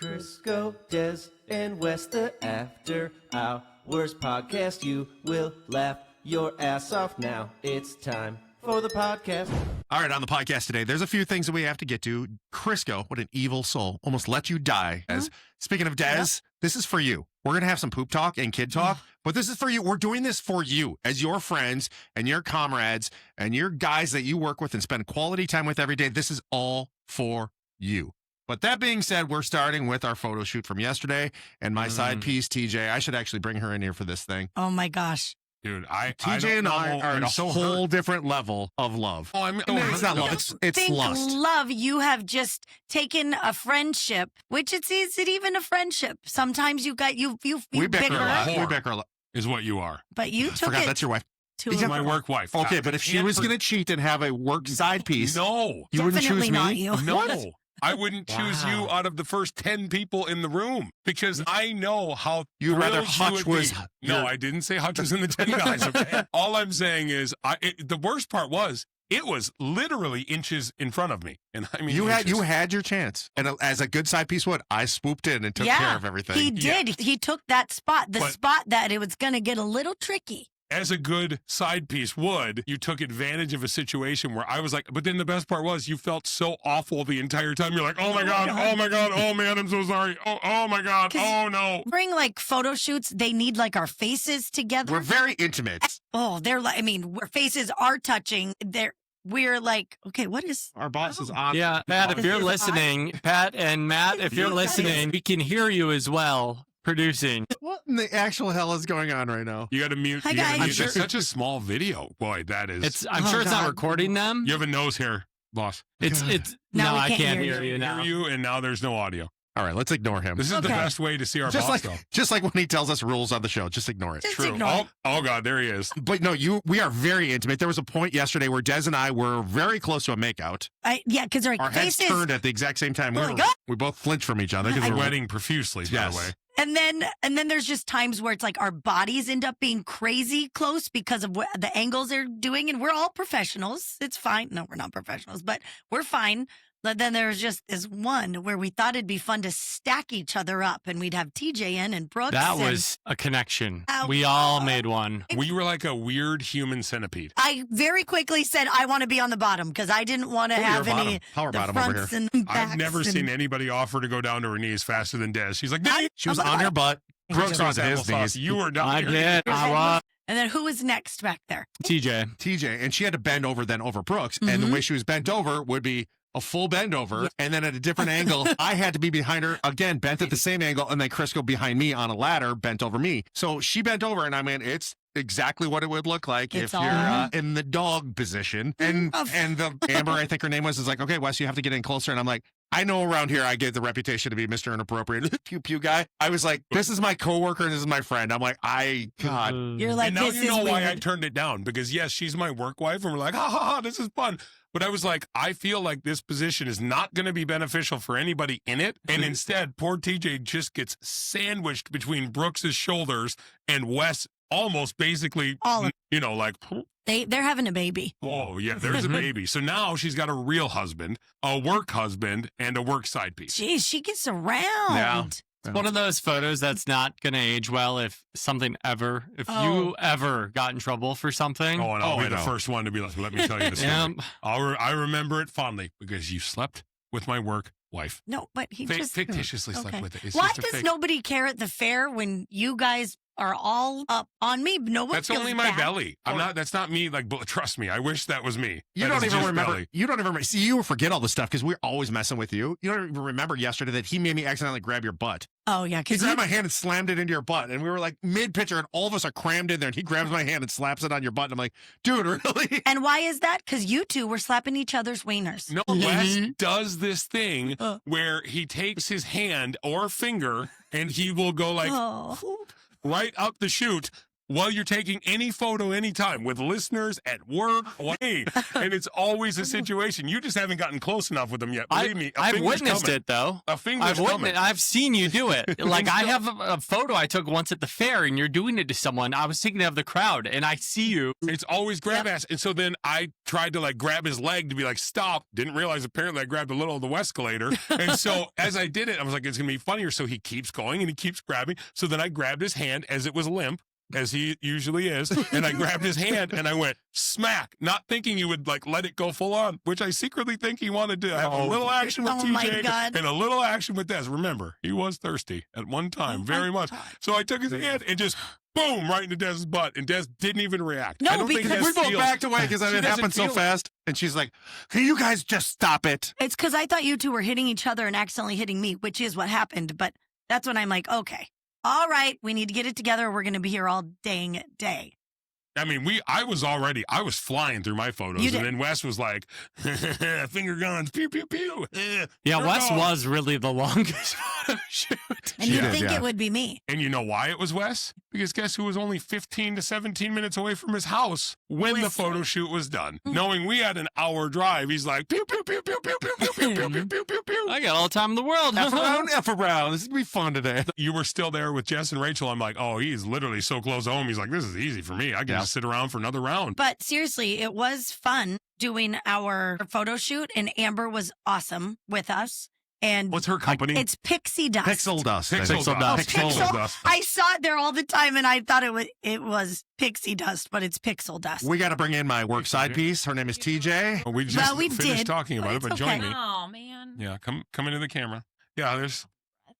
Crisco, Des, and Wes, the After Hours podcast. You will laugh your ass off now. It's time for the podcast. All right, on the podcast today, there's a few things that we have to get to. Crisco, what an evil soul, almost let you die. Speaking of Des, this is for you. We're going to have some poop talk and kid talk, but this is for you. We're doing this for you as your friends and your comrades and your guys that you work with and spend quality time with every day. This is all for you. But that being said, we're starting with our photo shoot from yesterday and my side piece, TJ. I should actually bring her in here for this thing. Oh, my gosh. Dude, TJ and I are at a whole different level of love. Oh, I mean, it's not love. It's lust. Love, you have just taken a friendship, which is it even a friendship? Sometimes you We bicker a lot. We bicker a lot. Is what you are. But you took Forgot it. that's your wife. She's my work wife. Okay, but if she was going to cheat and have a work side piece, no, you wouldn't choose Definitely me. not you. No. I wouldn't choose you out of the first 10 people in the room because I know how You'd rather thrilled Hutch you would was. be. No, I didn't say Hutch was in the 10 guys. Okay? All I'm saying is the worst part was it was literally inches in front of me. And I mean, You had your chance. And as a good side piece would, I swooped in and took care of everything. He did. He took that spot, spot that it was going to get a little tricky. As a good side piece would, you took advantage of a situation where I was like, but then the best part was you felt so awful the entire time. You're like, oh my God, oh my God, oh man, I'm so sorry. Oh my God, oh no. During like photo shoots, they need like our faces together. We're very intimate. Oh, they're like, I mean, our faces are touching. We're like, okay, what is... Our boss is on. Yeah, Pat, if you're listening, Pat and Matt, if you're listening, we can hear you as well. Producing. What in the actual hell is going on right now? You got to mute. Hi, You gotta guys. mute. It's such a small video. Boy, that is. I'm sure it's not recording them. You have a nose hair, boss. It's Now no, we I can't can't hear hear you. you now. Hear you, and now there's no audio. All right, let's ignore him. This is the Okay. best way to see our just boss, like though. just like when he tells us rules on the show, just ignore it. Just True. ignore it. Oh God, there he is. But no, we are very intimate. There was a point yesterday where Des and I were very close to a makeout. Yeah, because our heads faces... turned at the exact same time. Oh my God. We both flinched from each other because we were Sweating profusely, by the way. And then there's just times where it's like our bodies end up being crazy close because of what the angles they're doing. And we're all professionals. It's fine. No, we're not professionals, but we're fine. But then there was just this one where we thought it'd be fun to stack each other up and we'd have TJ in and Brooks. That and was a connection. Oh, We all made one. We were like a weird human centipede. I very quickly said I want to be on the bottom because I didn't want to have you're any Power the bottom over fronts here. and backs. I've never seen anybody offer to go down to her knees faster than Des. She's like, She was on her butt. Brooks was at his knees. You were down I here. did. I was And then who was next back there? TJ. And she had to bend over then over Brooks. And the way she was bent over would be a full bend over. And then at a different angle, I had to be behind her again, bent at the same angle. And then Crisco behind me on a ladder, bent over me. So she bent over and I mean, it's exactly what it would look like It's if you're in the dog position. And the Amber, I think her name was, is like, okay, Wes, you have to get in closer. And I'm like, I know around here I get the reputation to be Mr. Inappropriate pew pew guy. I was like, this is my coworker and this is my friend. I'm like, God. You're like, And now this you is know why I weird. turned it down because yes, she's my work wife, and we're like, ha ha ha, this is fun. But I was like, I feel like this position is not going to be beneficial for anybody in it, and instead, poor TJ just gets sandwiched between Brooks's shoulders and Wes, almost basically, like. They're having a baby. Oh yeah, there's a baby. So now she's got a real husband, a work husband, and a work side piece. Jeez, she gets around. Yeah. It's one of those photos that's not going to age well if you ever got in trouble for something. Oh, and I'll I be the know. first one to be like, let me tell you the story. I remember it fondly because you slept with my work wife. No, but he just Fictitiously slept with it. It's Why just a does fake. nobody care at the fair when you guys are all up on me? No one That's feels only my bad. belly. That's not me. Like, trust me. I wish that was me. You That don't is even just remember. belly. You don't even remember. See, you forget all this stuff because we're always messing with you. You don't even remember yesterday that he made me accidentally grab your butt. Oh, yeah. He Because grabbed my hand and slammed it into your butt. And we were like mid-picture and all of us are crammed in there. And he grabs my hand and slaps it on your butt. And I'm like, dude, really? And why is that? Because you two were slapping each other's wieners. No, Wes does this thing where he takes his hand or finger and he will go like Oh. right up the chute, while you're taking any photo anytime with listeners at work, away, and it's always a situation. You just haven't gotten close enough with them yet. Believe me, I've witnessed it though. I've seen you do it. Like I have a photo I took once at the fair, and you're doing it to someone. I was thinking of the crowd, and I see you. It's always grab ass. And so then I tried to like grab his leg to be like, stop. Didn't realize apparently I grabbed a little of the escalator. And so as I did it, I was like, it's going to be funnier. So he keeps going and he keeps grabbing. So then I grabbed his hand as it was limp, as he usually is. And I grabbed his hand and I went smack, not thinking he would like let it go full on, which I secretly think he wanted to have a little action with TJ and a little action with Des. Remember, he was thirsty at one time, very much. So I took his hand and just boom, right into Des's butt. And Des didn't even react. No, because we both backed away because it happened so fast. And she's like, can you guys just stop it? It's because I thought you two were hitting each other and accidentally hitting me, which is what happened. But that's when I'm like, okay, all right, we need to get it together. We're going to be here all dang day. I mean, I was flying through my photos, and then Wes was like, finger guns, pew, pew, pew. Yeah, Wes was really the longest photo shoot. And you'd think it would be me. And you know why it was Wes? Because guess who was only 15 to 17 minutes away from his house when the photo shoot was done? Knowing we had an hour drive, he's like, pew, pew, pew, pew, pew, pew, pew, pew, pew, pew, pew, pew, pew. I got all the time in the world. F around. This is going to be fun today. You were still there with Jess and Rachel. I'm like, oh, he's literally so close home. He's like, this is easy for me. I can just sit around for another round. But seriously, it was fun doing our photo shoot, and Amber was awesome with us. And what's her company? It's Pixie Dust. Pixel Dust. Pixel Dust. I saw it there all the time, and I thought it was Pixie Dust, but it's Pixel Dust. We got to bring in my work side piece. Her name is TJ. We just finished talking about it, but join me. Oh, man. Yeah, come into the camera. Yeah, there's...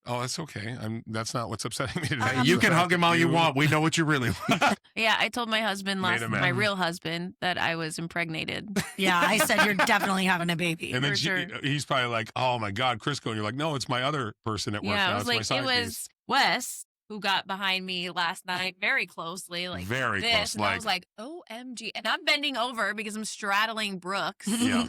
Oh, that's okay. That's not what's upsetting me today. You can hug him all you want. We know what you really want. Yeah, I told my husband my real husband, that I was impregnated. Yeah, I said you're definitely having a baby. And then he's probably like, oh my God, Crisco. And you're like, no, it's my other person at work. Yeah, now. I was like, it was Wes who got behind me last night very closely. Like very this. close. And I was like, OMG. And I'm bending over because I'm straddling Brooks. Yeah.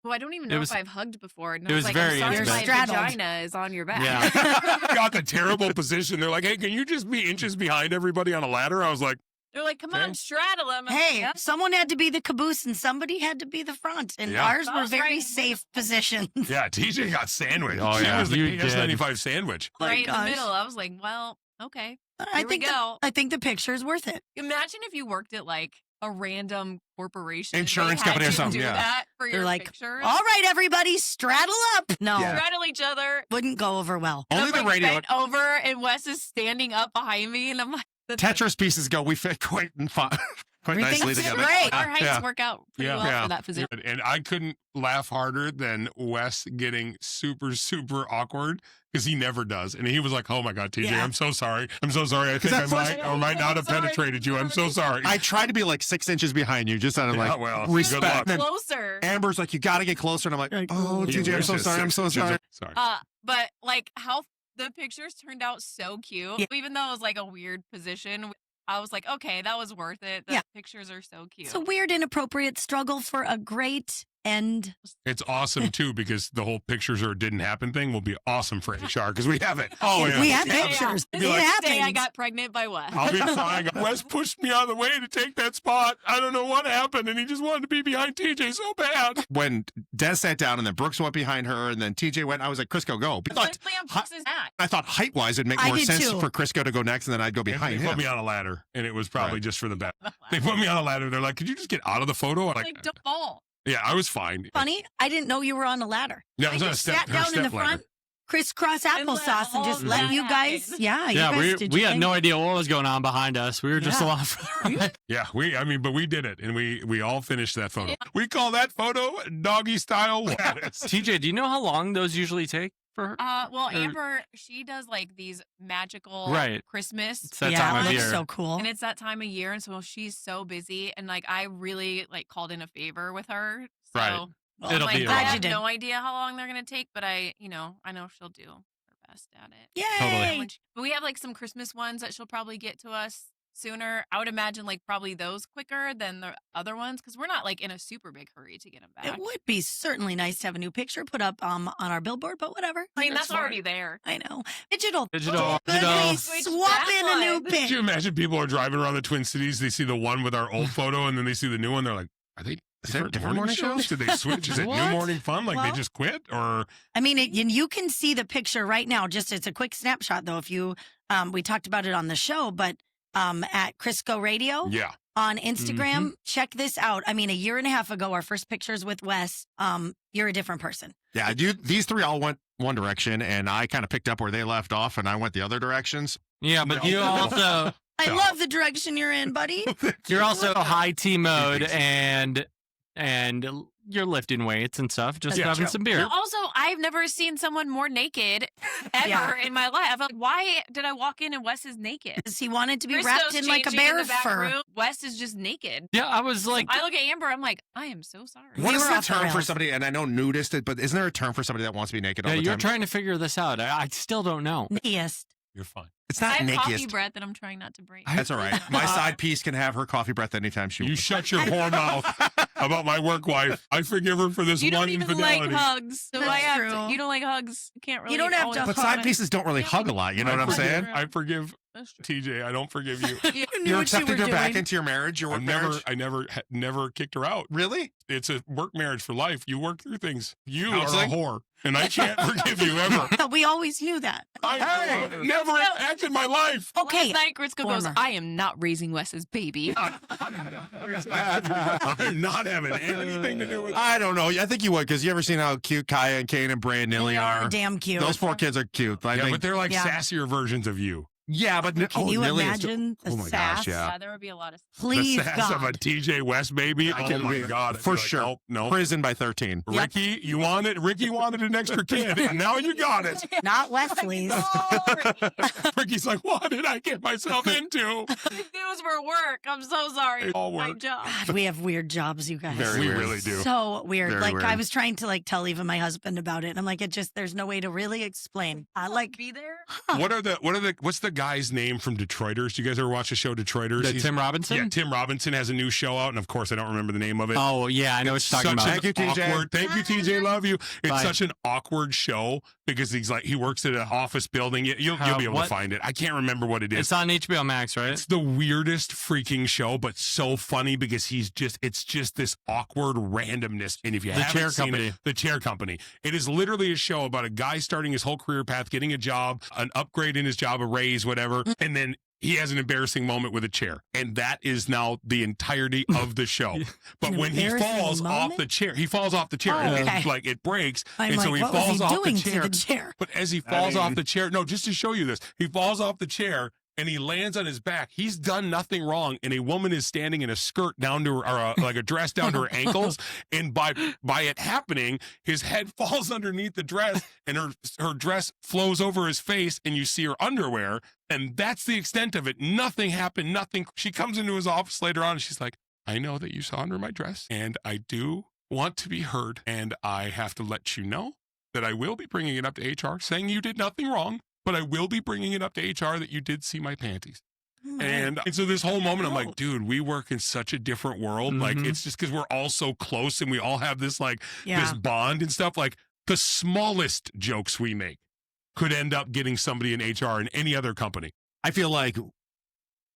Who I don't even know if I've hugged before. And it was like, very I'm sorry, intimate. my vagina is on your back. Yeah. Got the terrible position. They're like, hey, can you just be inches behind everybody on a ladder? I was like, They're like, come on, straddle him. Hey, someone had to be the caboose and somebody had to be the front. And ours were very safe positions. Yeah, TJ got sandwiched. Oh, yeah. She was the PS95 sandwich. Right in the middle. I was like, well, okay. I think the picture is worth it. Imagine if you worked at like a random corporation. Insurance company or something. Do that for They're your like, pictures. all right, everybody, straddle up. No. Straddle each other. Wouldn't go over well. Only the radio. Bent over and Wes is standing up behind me and I'm like, Tetris pieces go. We fit quite nicely together. Great. our heights work out pretty well for that position. And I couldn't laugh harder than Wes getting super, super awkward because he never does. And he was like, oh my God, TJ, I'm so sorry. I'm so sorry. I think I might or might not have penetrated you. I'm so sorry. I tried to be like 6 inches behind you, just out of like respect. Closer. Amber's like, you got to get closer. And I'm like, oh, TJ, I'm so sorry. I'm so sorry. Sorry. But like how the pictures turned out so cute, even though it was like a weird position. I was like, okay, that was worth it. The pictures are so cute. It's a weird, inappropriate struggle for a great end. It's awesome, too, because the whole pictures or didn't happen thing will be awesome for HR because we have it. Oh, yeah. We have pictures. It happened. I got pregnant by Wes. I'll be fine. Wes pushed me out of the way to take that spot. I don't know what happened, and he just wanted to be behind TJ so bad. When Des sat down and then Brooks went behind her and then TJ went, I was like, Crisco, go. I thought height-wise it'd make more sense for Crisco to go next and then I'd go behind him. They put me on a ladder, and it was probably just for the best. They put me on a ladder. They're like, could you just get out of the photo? Like, don't fall. Yeah, I was fine. Funny, I didn't know you were on a ladder. Yeah, I was on a just step, sat down in the front, crisscross applesauce, and just let you guys. We had no idea what was going on behind us. We were just a lot further. Yeah, but we did it, and we all finished that photo. We call that photo doggy style lattice. TJ, do you know how long those usually take for her? Well, Amber, she does like these magical Christmas. It's that time of year. So cool. And it's that time of year, and so she's so busy, and like I really like called in a favor with her. So Well, it'll be. I have no idea how long they're gonna take, but I know she'll do her best at it. Yay! Totally. But we have like some Christmas ones that she'll probably get to us sooner. I would imagine like probably those quicker than the other ones because we're not like in a super big hurry to get them back. It would be certainly nice to have a new picture put up on our billboard, but whatever. I mean, that's already there. I know. Digital. Digital. Swap in a new Could pic. you imagine people are driving around the Twin Cities, they see the one with our old photo, and then they see the new one, they're like, are they different morning shows? Did they switch? Is it New Morning Fun? Like they just quit? Or I mean, you can see the picture right now. Just it's a quick snapshot, though. If you, we talked about it on the show, but at Crisco Radio on Instagram, check this out. I mean, a year and a half ago, our first pictures with Wes. You're a different person. Yeah, these three all went one direction, and I kind of picked up where they left off, and I went the other directions. Yeah, but you also... I love the direction you're in, buddy. You're also high T mode and you're lifting weights and stuff, just having some beer. But also, I've never seen someone more naked ever in my life. I'm like, why did I walk in and Wes is naked? Because he wanted to be Crisco's wrapped in like a changing in bear the back fur. room. Wes is just naked. Yeah, I was like... I look at Amber, I'm like, I am so sorry. What is were the off the term for rails. somebody, and I know nudist, but isn't there a term for somebody that wants to be naked all the you're time? trying to figure this out. I still don't know. Yes. you're fine. It's I not have coffee nakedest. breath that I'm trying not to break. That's all right. My side piece can have her coffee breath anytime she You wants. shut your whore mouth about my work wife. I forgive her for this You one don't even infidelity. like hugs. So That's I have true. to, you don't like hugs. You can't really. You don't have to always But hug side it. pieces don't really hug a lot. You know what I'm saying? I forgive That's true. TJ. I don't forgive you. You knew You're what you accepting were her back doing. into your marriage, your work marriage? I never kicked her out. Really? It's a work marriage for life. You work through things. You Counseling? are a whore, and I can't forgive you ever. We always knew that. I never act in my life. Okay. Last night, Crisco goes, Former. I am not raising Wes's baby. I'm not having anything to do with. I don't know. I think you would, because you ever seen how cute Kaya and Kane and Bray and Nilly They are are? damn cute. Those four kids are cute. I Yeah, think. but they're like Yeah. sassier versions of you. Yeah, but Can you Nilly is- imagine the oh my sass? gosh, yeah. Yeah, there would be a lot of. Please, The sass of a God. TJ West baby. I Oh can my be- God. I'd for be like, sure. nope, no. Prison by 13. Ricky, you wanted. Ricky wanted an extra kid, and now you got it. Not Wesley's. Ricky's like, what did I get myself into? It was for work. I'm so sorry. It all My worked. job. God, we have weird jobs, you guys. Very We weird. really do. So weird. Very like weird. I was trying to like tell even my husband about it. And I'm like, there's no way to really explain. I like Be there. What's the guy's name from Detroiters? Do you guys ever watch the show Detroiters? The Tim Robinson? Yeah, Tim Robinson has a new show out, and of course I don't remember the name of it. Oh, yeah, I know what you're talking Such about. an Thank you, TJ. awkward- Thank you, TJ. Love you. It's Bye. such an awkward show because he works at an office building. You'll be able what? to find it. I can't remember what it is. It's on HBO Max, right? It's the weirdest freaking show, but so funny because it's just this awkward randomness. And if you The haven't Chair seen Company. it, The Chair Company, it is literally a show about a guy starting his whole career path, getting a job, an upgrade in his job, a raise, whatever, and then he has an embarrassing moment with a chair, and that is now the entirety of the show. But An when he embarrassing falls off moment? the chair, he falls off the chair, Oh, and okay. like it breaks, I'm and like, so he what was falls he off doing the to chair. the chair? But as he falls off the chair, no, just to show you this, he falls off the chair and he lands on his back. He's done nothing wrong, and a woman is standing in a skirt down to her, or like a dress down to her ankles, and by it happening, his head falls underneath the dress, and her dress flows over his face, and you see her underwear, and that's the extent of it. Nothing happened. Nothing. She comes into his office later on, and she's like, "I know that you saw under my dress, and I do want to be heard, and I have to let you know that I will be bringing it up to HR, saying you did nothing wrong, but I will be bringing it up to HR that you did see my panties." And so this whole moment, I'm like, dude, we work in such a different world. Like, it's just because we're all so close and we all have this, like, this bond and stuff. Like, the smallest jokes we make could end up getting somebody in HR in any other company. I feel like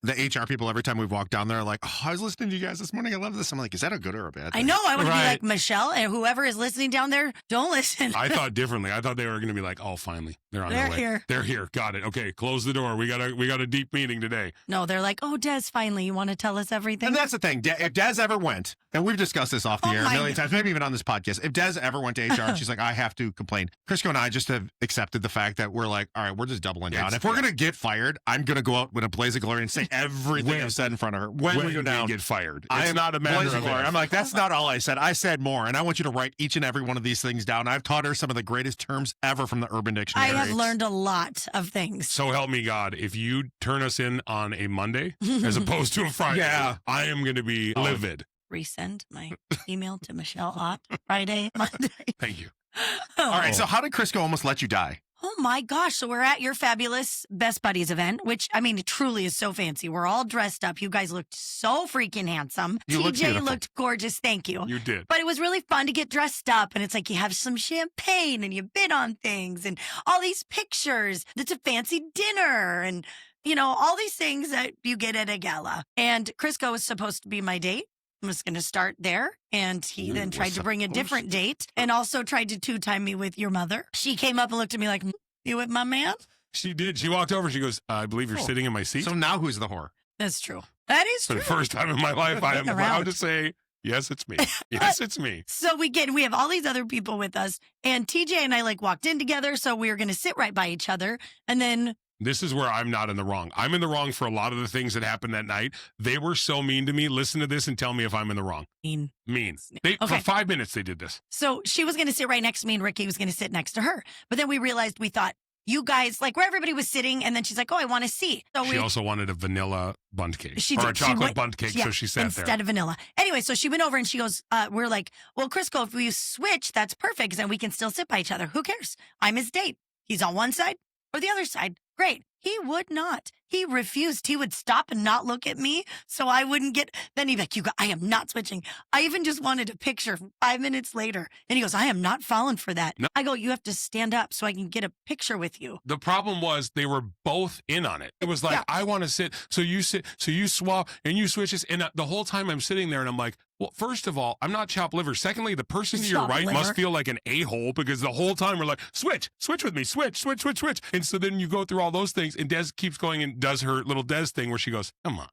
the HR people, every time we've walked down there, are like, oh, I was listening to you guys this morning. I love this. I'm like, is that a good or a bad I thing? know. I want to be Right. like Michelle and whoever is listening down there, don't listen. I thought differently. I thought they were going to be like, oh, finally, they're on They're their way. here. They're here. Got it. Okay, close the door. We got a deep meeting today. No, they're like, oh, Des, finally, you want to tell us everything? And that's the thing. If Des ever went, and we've discussed this off the Oh air a my million God. times, maybe even on this podcast, if Des ever went to HR and she's like, I have to complain, Crisco and I just have accepted the fact that we're like, all right, we're just doubling down. It's- If we're going to get fired, I'm going to go out with a blaze of glory and say everything I've said in front of her. When we go down, they get fired. I It's am not a matter blaze of of glory. if. I'm like, that's not all I said. I said more. And I want you to write each and every one of these things down. I've taught her some of the greatest terms ever from the Urban I Dictionary. have learned a lot of things. So help me God, if you turn us in on a Monday as opposed to a Friday, Yeah. I am going to be livid. Resend my email to Michelle Ott Friday, Monday. Thank you. All right. So how did Crisco almost let you die? Oh my gosh. So we're at your fabulous Best Buddies event, which, I mean, it truly is so fancy. We're all dressed up. You guys looked so freaking handsome. You looked TJ beautiful. looked gorgeous. Thank you. You did. But it was really fun to get dressed up. And it's like you have some champagne and you bid on things and all these pictures. It's a fancy dinner and, you know, all these things that you get at a gala. And Crisco was supposed to be my date. I was going to start there. And he then tried to bring a different date and also tried to two-time me with your mother. She came up and looked at me like, you with my man? She did. She walked over. She goes, I believe you're sitting in my seat. So now who's the whore? That's true. That is For true. the first time in my life, I am proud to say, yes, it's me. Yes, it's me. So we have all these other people with us. And TJ and I like walked in together. So we were going to sit right by each other. And then This is where I'm not in the wrong. I'm in the wrong for a lot of the things that happened that night. They were so mean to me. Listen to this and tell me if I'm in the wrong. Mean. For Okay. 5 minutes, they did this. So she was going to sit right next to me and Ricky was going to sit next to her. But then we realized we thought, you guys, like where everybody was sitting. And then she's like, oh, I want to see. So She also wanted a vanilla bundt cake. She or did. a She chocolate went- bundt cake, yeah, so she sat instead there. of vanilla. Anyway, so she went over and she goes, we're like, well, Crisco, if we switch, that's perfect because then we can still sit by each other. Who cares? I'm his date. He's on one side or the other side. Great. He would not. He refused. He would stop and not look at me so I wouldn't get. Then he'd be like, I am not switching. I even just wanted a picture 5 minutes later. And he goes, I am not falling for that. No. I go, you have to stand up so I can get a picture with you. The problem was they were both in on it. It was like, Yeah. I want to sit. So you sit, so you swap and you switch this. And the whole time I'm sitting there and I'm like, well, first of all, I'm not chopped liver. Secondly, the person to your Chopped right liver. must feel like an a-hole because the whole time we're like, switch with me, switch. And so then you go through all those things and Des keeps going and does her little Des thing where she goes, come on,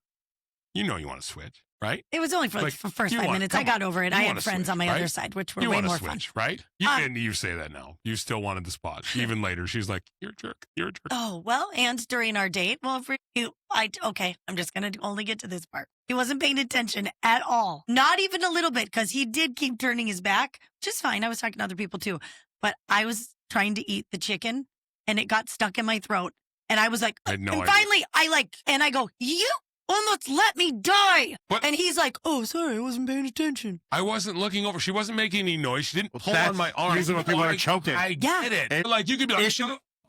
you know you want to switch, right? It was only for Like, the first you 5 want- minutes. come I got on. over it. You I wanna had friends switch, on my right? other side, which were You way want to more fun. switch, right? And you say that now. You still wanted the spot. Even later, she's like, you're a jerk. You're a jerk. Oh, well, and during our date, well, okay, I'm just going to only get to this part. He wasn't paying attention at all. Not even a little bit, because he did keep turning his back, which is fine. I was talking to other people too. But I was trying to eat the chicken and it got stuck in my throat. And I was like, I had no and idea. finally I go, you almost let me die. What? And he's like, oh, sorry, I wasn't paying attention. I wasn't looking over. She wasn't making any noise. She didn't pull That's on my arm. usually when people are choking. I get it. Like you could be like,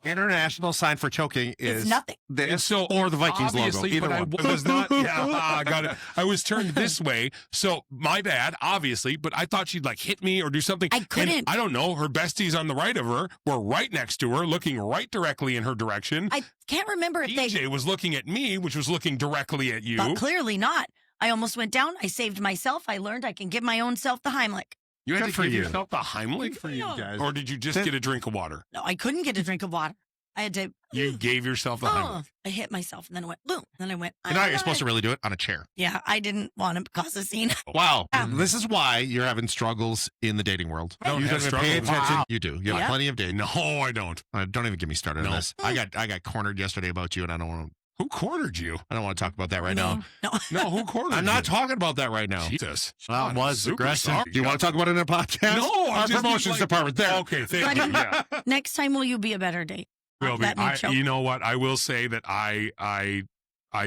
International sign for choking is It's nothing. this so or the Vikings logo. obviously, Either but one. I was not. Yeah, I got it. I was turned this way, so my bad, obviously. But I thought she'd like hit me or do something. I couldn't. And I don't know. Her besties on the right of her were right next to her, looking right directly in her direction. I can't remember if PJ was looking at me, which was looking directly at you. but clearly not. I almost went down. I saved myself. I learned I can give my own self the Heimlich. You had Good to for give you. yourself the Heimlich for you guys. or did you just get a drink of water? No, I couldn't get a drink of water. I had to. You gave yourself the Heimlich. I hit myself and then it went boom. Then I went. And now you're supposed to really do it on a chair. Yeah, I didn't want to cause a scene. Wow. Yeah. This is why you're having struggles in the dating world. Don't You have don't even pay struggles. attention. Wow. You do. You have Yeah. plenty of dating. No, I don't. Don't even get me started on No. this. I got cornered yesterday about you, and I don't want Who cornered you? to talk about that right now. No. No, who cornered I'm you? not talking about that right now. Jesus. Well, it I'm was super aggressive. sorry. Do you want to talk about it in a podcast? No, Our I'm just promotions like- department there. Okay, thank you. Yeah. Next time, will you be a better date? Will be. Let me choke. You know what? I will say that I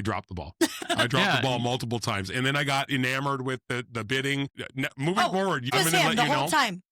dropped the ball. I dropped Yeah. the ball multiple times, and then I got enamored with the bidding. Moving forward, I'm This going to him let the you whole know. time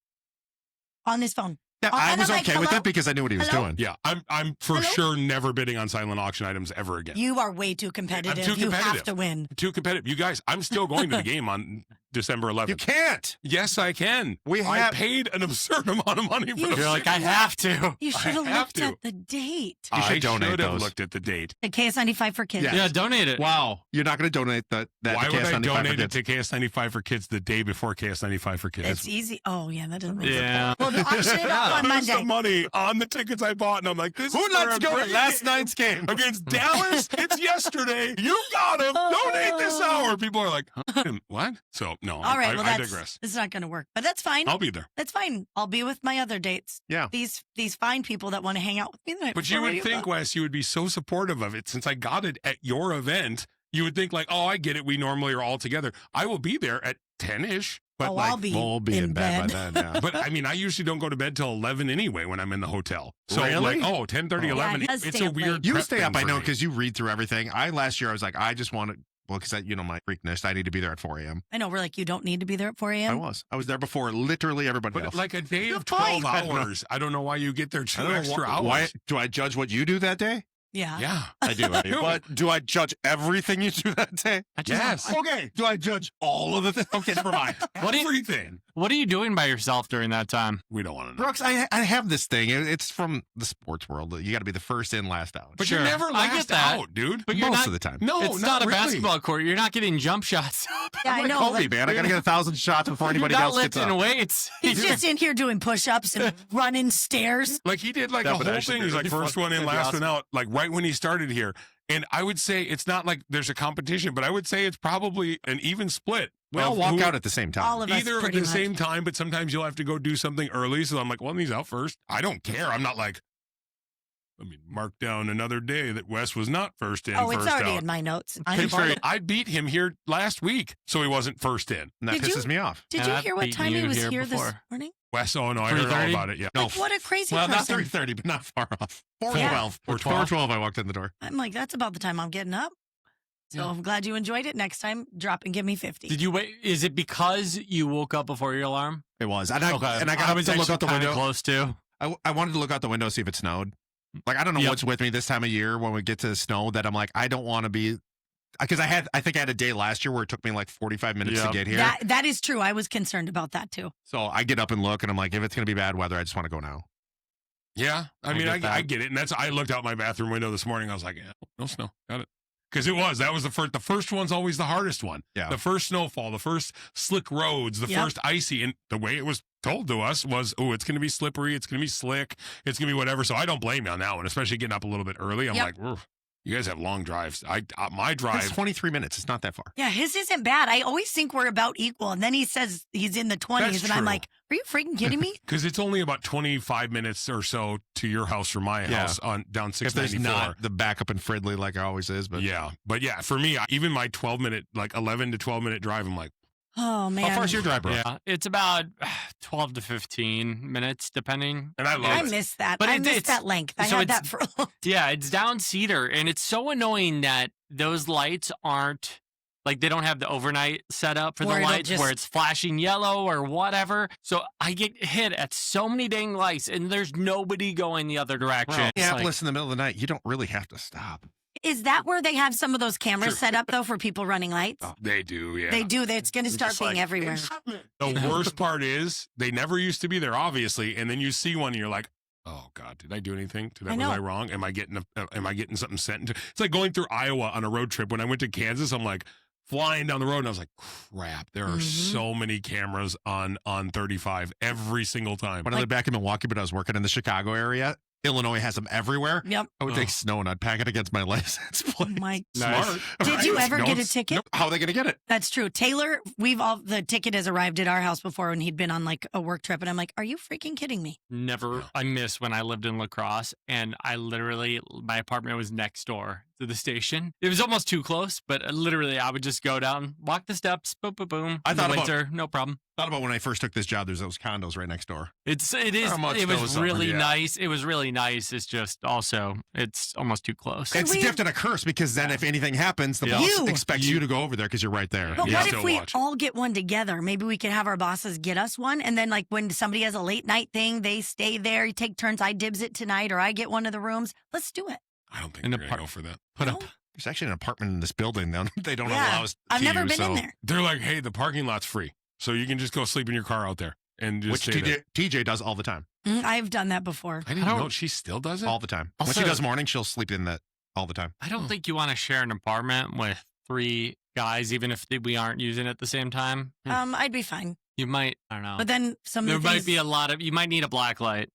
on his phone. Yeah, Oh, I and was I'm like, okay with hello? it because I knew what he was Hello? doing. Yeah, I'm for Hello? sure never bidding on silent auction items ever again. You are way too competitive. too You have competitive. to win. Too competitive. You guys, I'm still going to the game on December 11th. You can't. Yes, I can. We I have- paid an absurd amount of money for You- the You're like, I have to. You should have have looked to. at the date. You should I donate should have those. looked at the date. The KS95 for kids. Yeah. Yeah, donate it. Wow. You're not going to donate that Why to would I KS95 for donate it kids. to KS95 for kids the day before KS95 for kids? It's easy. Oh, yeah, that doesn't make sense. Yeah. Well, the auction it up on There's Monday. some money on the tickets I bought, and I'm like, this Who is where lets I'm go to bringing last it night's game? against Dallas? It's yesterday. You got him. Donate this hour. People are like, huh? What? So no, All right, well, I that's digress. it's not going to work, but that's fine. I'll be there. That's fine. I'll be with my other dates. Yeah. These fine people that want to hang out with me the night But you before would we think, go. Wes, you would be so supportive of it since I got it at your event. You would think like, oh, I get it. We normally are all together. I will be there at 10-ish. But Oh, like, I'll be We'll be in bed by then. Yeah. but I mean, I usually don't go to bed till 11 anyway when I'm in the hotel. So Really? like, 10:30, Oh. 11. Yeah, he does It's stay a up weird. late. You prep stay thing up, I for know, me. because you read through everything. Last year I was like, I just want to Well, because my freakness, I need to be there at 4 a.m. I know. We're like, you don't need to be there at 4 a.m. I was there before literally everybody But else. like a day of 12 hours. I don't know why you get there 2 extra hours. Why do I judge what you do that day? Yeah. Yeah. I do. But do I judge everything you do that day? Yes. Okay. Do I judge all of the things? Okay, never mind. Everything. What are you doing by yourself during that time? We don't want to know. Brooks, I have this thing. It's from the sports world. You got to be the first in, last out. But you're never I get last that. out, dude. But you're Most not, of the time. No, it's not a really. basketball court. You're not getting jump shots. Yeah, I I'm know. Kobe, like, man. I got to get 1,000 shots before anybody You're else not gets lifting up. weights. he's just in here doing push-ups and running stairs. Like he did like That a would whole actually thing. be He's like really first fun. one in, That'd be last awesome. one out, like right when he started here. And I would say it's not like there's a competition, but I would say it's probably an even split. We all of walk who- out at the same time. All of us Either at pretty the much. same time, but sometimes you'll have to go do something early. So I'm like, well, he's out first. I don't care. I'm not like, let me mark down another day that Wes was not first in. Oh, it's first already out. in my notes. I beat him here last week, so he wasn't first in. And that Did you- pisses me off. Did And you I've hear what beaten time he you was here here this before. morning? Wes, oh no, I heard all 3:30? about it. Yeah. Like, what a crazy Well, not person. 3:30, but not far off. 4:12. Yeah. 4:12, I walked in the door. I'm like, that's about the time I'm getting up. So I'm glad you enjoyed it. Next time, drop and give me 50. Did you wait? Is it because you woke up before your alarm? It was. And I got up was to look actually out the kinda window. close too. I wanted to look out the window, see if it snowed. Like, I don't know Yep. what's with me this time of year when we get to the snow that I'm like, I don't want to be. Because I think I had a day last year where it took me like 45 minutes to Yep. get here. That is true. I was concerned about that too. So I get up and look, and I'm like, if it's going to be bad weather, I just want to go now. Yeah, I mean, get that. I get it, and that's. I looked out my bathroom window this morning. I was like, yeah, no snow, got it, because that was the first. The first one's always the hardest one. Yeah. The first snowfall, the first slick roads, the Yep. first icy, and the way it was told to us was, oh, it's going to be slippery, it's going to be slick, it's going to be whatever. So I don't blame you on that one, especially getting up a little bit early. I'm Yep. like, "Ugh, you guys have long drives. My It's drive. 23 minutes. It's not that far. Yeah, his isn't bad. I always think we're about equal. And then he says he's in the 20s. That's and I'm true. like, are you freaking kidding me? Because it's only about 25 minutes or so to your house from my Yeah. house on down If there's 694. not the backup in Fridley like it always is. But Yeah. But yeah, for me, even my 12-minute, like 11 to 12-minute drive, I'm like, Oh, man. how far is your drive, bro? Yeah, it's about 12 to 15 minutes, depending. and I love I it. miss that. But I it- miss it's- that length. I so had it's- that for a long Yeah, it's down cedar, and it's so annoying that those lights aren't like they don't have the overnight setup for Where the it'll lights just- where it's flashing yellow or whatever. So I get hit at so many dang lights, and there's nobody going the other direction. Well, It's Minneapolis in the middle of the night, you don't really have to stop. Is that where they have some of those cameras True. set up, though, for people running lights? They do, yeah. They do. It's going to start being everywhere. The worst part is they never used to be there, obviously, and then you see one and you're like, oh God, did I do anything? I Was know. I wrong? Am I getting something sent into? It's like going through Iowa on a road trip. When I went to Kansas, I'm like flying down the road and I was like, crap, there are Mhm. so many cameras on 35 every single time. When I lived back in Milwaukee, but I was working in the Chicago area, Illinois has them everywhere. Yep. I would take snow and I'd pack it against my license Oh, plate. my. Smart. Did you Right? ever No, get a it's- ticket? Nope. How are they going to get it? That's true. Taylor, the ticket has arrived at our house before when he'd been on like a work trip. And I'm like, are you freaking kidding me? never. I miss when I lived in La Crosse, and my apartment was next door to the station. It was almost too close, but literally I would just go down, walk the steps, boom, boom, boom. I In the thought about- winter, no problem. Thought about when I first took this job, there's those condos right next door. It is. How much It was those are, really yeah. nice. It was really nice. It's just also it's almost too close. It's a we- gift and a curse because then if anything happens, the Yeah. boss You- expects you to go over there because you're right there. But Yeah. what Still if we watch. all get one together? Maybe we could have our bosses get us one. And then, like, when somebody has a late night thing, they stay there. You take turns. I dibs it tonight, or I get one of the rooms. Let's do it. I don't think In they're the going to park. go for that. Put No? up. There's actually an apartment in this building. They don't Yeah. allow us I've to never use, been in so- there. They're like, hey, the parking lot's free. So you can just go sleep in your car out there and just Which stay there. TJ does all the time. I've done that before. I didn't I don't- know she still does it. All the time. When Also- she does morning, she'll sleep in that all the time. I don't think you want to share an apartment with 3 guys, even if we aren't using it at the same time. I'd be fine. You might. I don't know. But then some there of the might things, be a lot of. You might need a black light.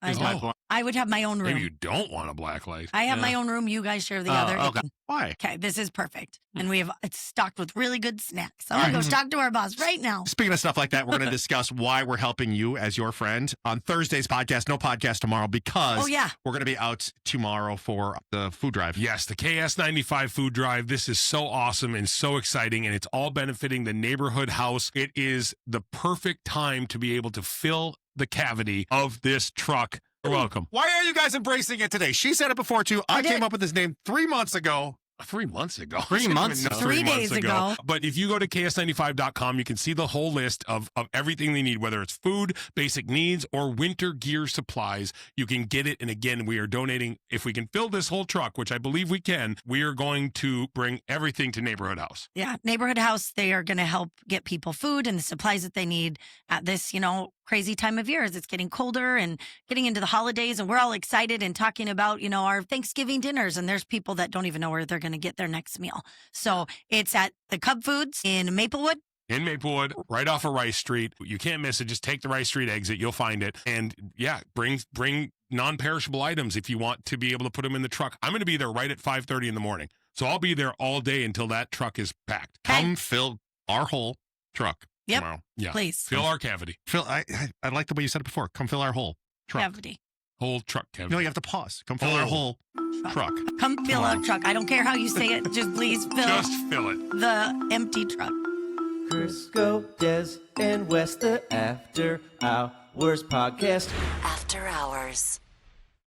Is my Oh. point. I would have my own Maybe room. you don't want a black light. I have Yeah. my own room. You guys share the Oh, other. okay. Why? Okay, this is perfect. And it's stocked with really good snacks. I'm All going right. to go talk to our boss right now. Speaking of stuff like that, we're going to discuss why we're helping you as your friend on Thursday's podcast. No podcast tomorrow because Oh, yeah. we're going to be out tomorrow for the food drive. Yes, the KS95 food drive. This is so awesome and so exciting, and it's all benefiting the neighborhood house. It is the perfect time to be able to fill the cavity of this truck. You're welcome. Why are you guys embracing it today? She said it before too. I did. came up with this name 3 months ago. 3 months ago. 3 months ago. 3 days ago. But if you go to ks95.com, you can see the whole list of everything they need, whether it's food, basic needs, or winter gear supplies. You can get it. And again, we are donating. If we can fill this whole truck, which I believe we can, we are going to bring everything to Neighborhood House. Yeah, Neighborhood House, they are going to help get people food and the supplies that they need at this, crazy time of year as it's getting colder and getting into the holidays. And we're all excited and talking about, our Thanksgiving dinners. And there's people that don't even know where they're going to get their next meal. So it's at the Cub Foods in Maplewood. In Maplewood, right off of Rice Street. You can't miss it. Just take the Rice Street exit. You'll find it. And yeah, bring non-perishable items if you want to be able to put them in the truck. I'm going to be there right at 5:30 in the morning. So I'll be there all day until that truck is packed. Come fill our whole truck tomorrow. Yeah. Please. Fill our cavity. I like the way you said it before. Come fill our whole truck. Cavity. Whole truck cavity. No, you have to pause. Come fill our whole truck. Come fill a truck. I don't care how you say it. Just please fill Just fill it. the empty truck. Crisco, Des, and West, the After Hours podcast. After Hours.